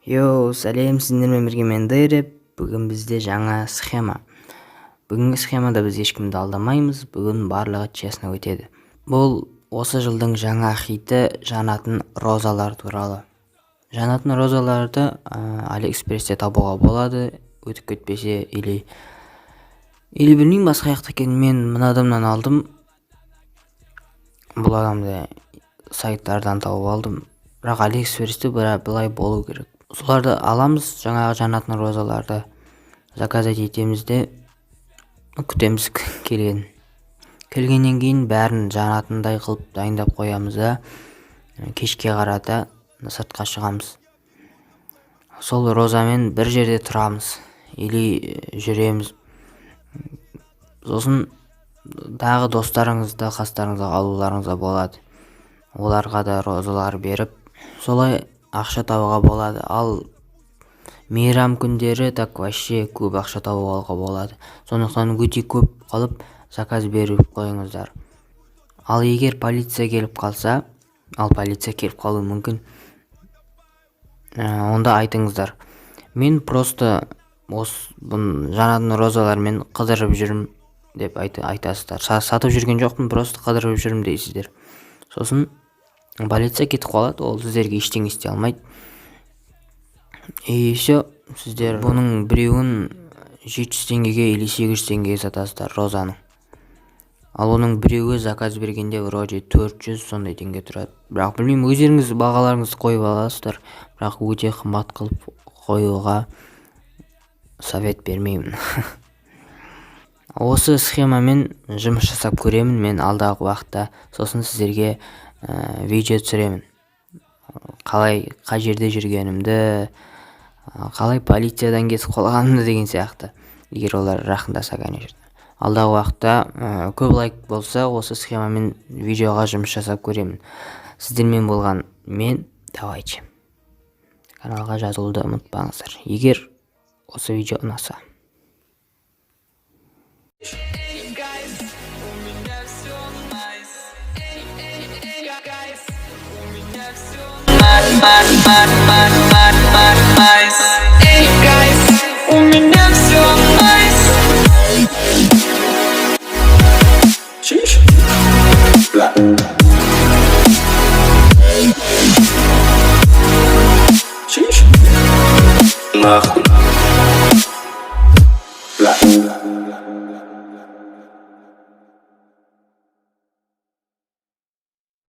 Сәлем, сіздермен бірге мен Дайреп. Бүгін бізде жаңа схема. Бүгінгі схемада біз ешкімді алдамаймыз. Бүгін барлығы честно өтеді. Бұл осы жылдың жаңа хиті жанатын розалар туралы. Жанатын розаларды Алиэкспрессте табуға болады. Өтіп кетпесе или білмеймін басқа жақта екенін. Мен мына адамнан алдым. Бұл адамды сайттардан тауып алдым. Бірақ Алиэкспрессте былай болу керек. Соларды аламыз, жаңағы жанатын розаларды заказать етеміз де күтеміз келгеннен кейін бәрін жанатындай қылып дайындап қоямыз да кешке қарата сыртқа шығамыз. Сол розамен бір жерде тұрамыз или жүреміз. Сосын дағы достарыңызды қастарыңызға алуларыңызға болады. Оларға да розалар беріп, солай ақша табуға болады. Ал мейрам күндері так вообще көп ақша табуға болады. Сондықтан өте көп қалып заказ беріп қойыңыздар. Ал егер полиция келіп қалса, полиция келіп қалуы мүмкін, онда айтыңыздар. Мен просто жанатын розалармен қыдырып жүрмін деп айтасыздар. Сатып жүрген жоқпын, просто қыдырып жүрмін дейсіздер. Сосын полиция кетіп қалады, ол сіздерге ештеңе істей алмайды. Сіздер бұның біреуін 700 теңгеге или 800 теңгеге сатасыздар розаны. Ал оның біреуі заказ бергенде вроде 400 сондай теңге тұрады. Бірақ білмеймін, өздеріңіз бағаларыңызды қойып аласыздар. Бірақ өте қымбат қылып қоюға совет бермеймін. Осы схемамен жұмыс жасап көремін мен алдағы уақытта. Сосын сіздерге видео түсіремін. Қай жерде жүргенімді, қалай полициядан кетіп қалғанымды деген сияқты. Егер олар жақындаса, конечно. Алдағы уақытта көп лайк болса, осы схемамен видеоға жұмыс жасап көремін. Сіздермен болған мен давайте. Каналға жазылуды ұмытпаңыздар, егер осы видео ұнаса. Эй, гайс, у меня все найс. Чиш. Чиш. Нахуй.